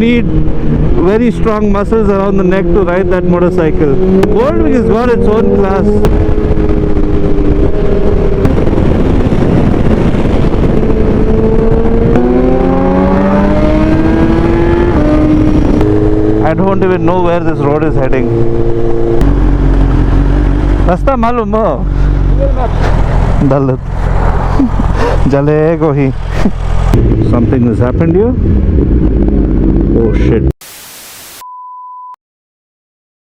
need very strong muscles around the neck to ride that motorcycle. Goldwing has got its own class. I don't even know where this road is heading. Rasta malum ho? Dalit. Jalego hi. Something has happened here. Oh shit.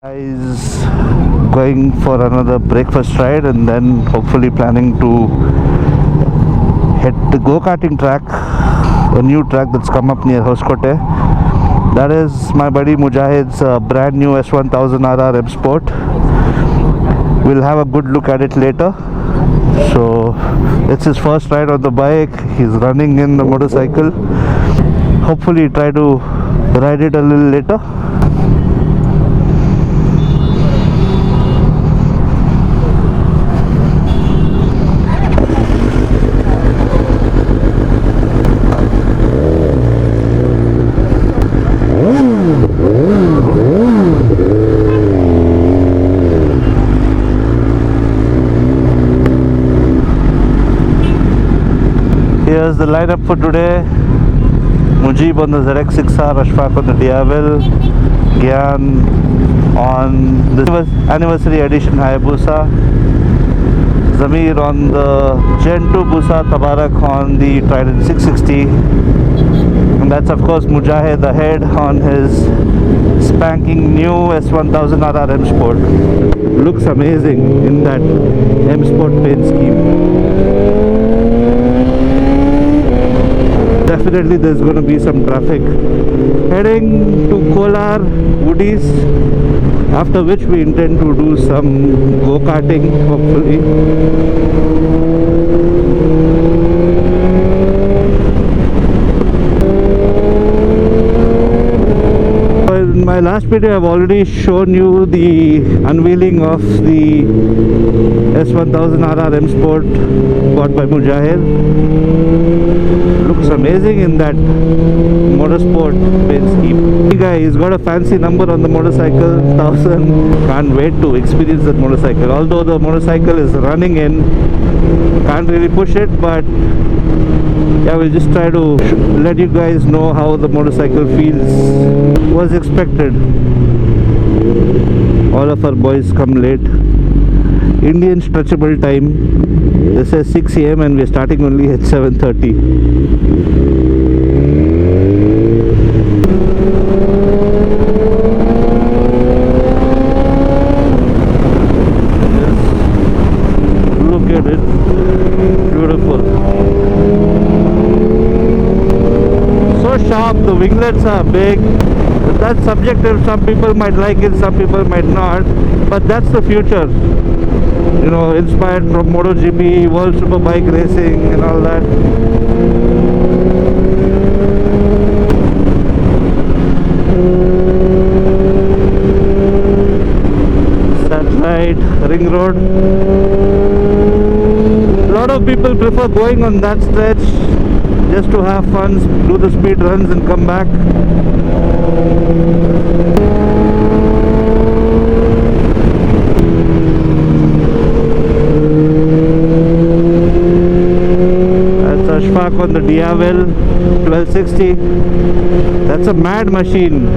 Guys, going for another breakfast ride and then hopefully planning to hit the go-karting track, a new track that's come up near Hoskote. That is my buddy Mujahid's brand new S1000RR M Sport. We'll have a good look at it later. So it's his first ride on the bike. He's running in the motorcycle. Hopefully try to ride it a little later. Here's the lineup for today. Mujib on the ZX6R, Ashfaq on the Diavel, Gyan on the anniversary edition Hayabusa, Zamir on the Gen 2 Busa, Tabarak on the Trident 660, and that's of course Mujahid ahead on his spanking new S1000RR M Sport. Looks amazing in that M Sport paint scheme. Definitely there's going to be some traffic. Heading to Kolar, Woodies, after which we intend to do some go-karting hopefully. In my last video I've already shown you the unveiling of the S1000RR M Sport bought by Mujahid. Looks amazing in that motorsport paint scheme. Hey guy, he's got a fancy number on the motorcycle, 1000. Can't wait to experience that motorcycle. Although the motorcycle is running in, can't really push it, but yeah, we'll just try to let you guys know how the motorcycle feels. Was expected. All of our boys come late. Indian stretchable time. This is 6 AM and we're starting only at 7:30. Look at it. Beautiful. So sharp, the winglets are big. That's subjective. Some people might like it, some people might not. But that's the future. You know, inspired from MotoGP, World Superbike Racing and all that. Satellite, Ring Road. A lot of people prefer going on that stretch just to have fun, do the speed runs and come back. Ashfaq on the Diavel 1260. That's a mad machine.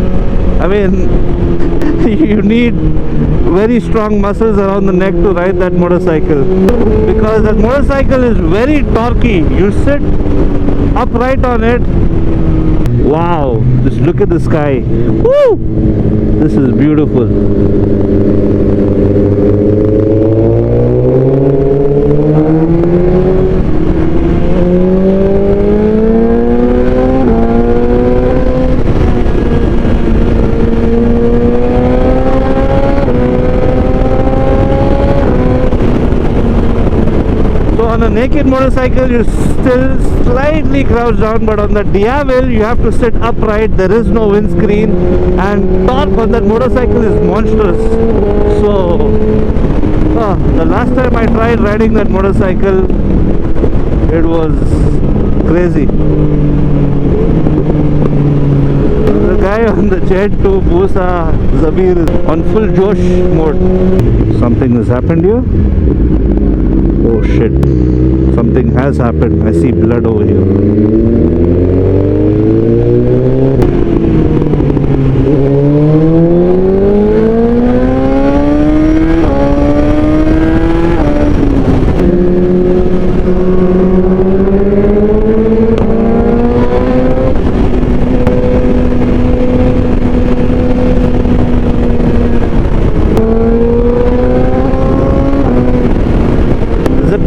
I mean, you need very strong muscles around the neck to ride that motorcycle, because that motorcycle is very torquey. You sit upright on it. Wow, just look at the sky. Woo! This is beautiful. On a naked motorcycle you still slightly crouch down, but on the Diavel you have to sit upright. There is no windscreen, and torque on that motorcycle is monstrous. So the last time I tried riding that motorcycle, it was crazy. The guy on the jet to Busa, Zabir is on full Josh mode. Something has happened here. Oh shit. Something has happened. I see blood over here.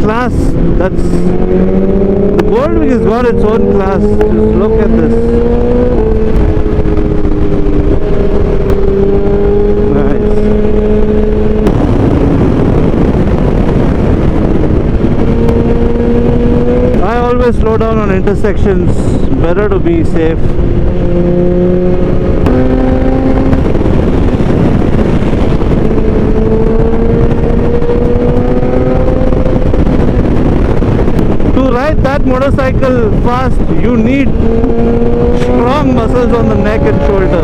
Class, that's the Goldwing has got its own class. Just look at this. Nice. I always slow down on intersections. Better to be safe. Ride that motorcycle fast, you need strong muscles on the neck and shoulder.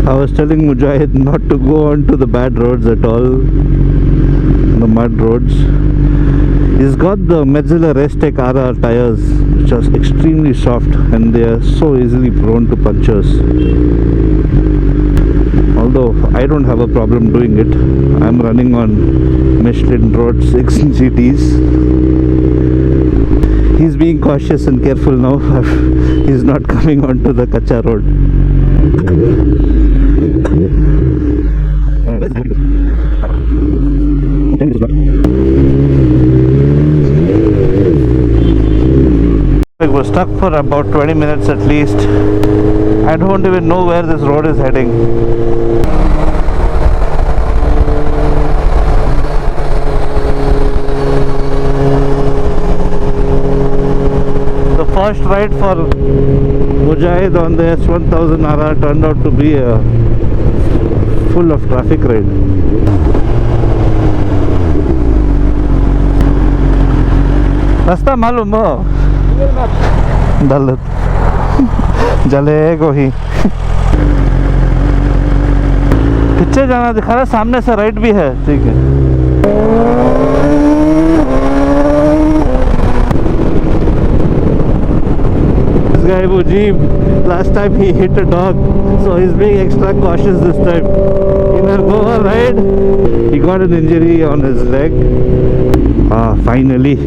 I was telling Mujahid not to go onto the bad roads at all, the mud roads. He's got the Metzeler Restec RR tires, which are extremely soft and they are so easily prone to punctures. Although I don't have a problem doing it. I'm running on Michelin Road 6 GTs. He's being cautious and careful now. He's not coming onto the Kacha road. We were stuck for about 20 minutes at least. I don't even know where this road is heading. The first ride for Mujahid on the S1000 RR turned out to be a full of traffic ride. रास्ता मालूम हो? दलत जलेगो ही पीछे जाना दिखा रहा, सामने से right भी है. ठीक है. This guy Mujib, last time he hit a dog, so he's being extra cautious this time. In our Goa ride, he got an injury on his leg. Finally.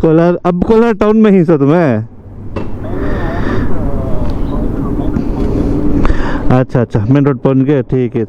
Kolar, अब कोलार टाउन में ही सो तुम्हें? अच्छा मेन रोड पहुंच गए. ठीक है.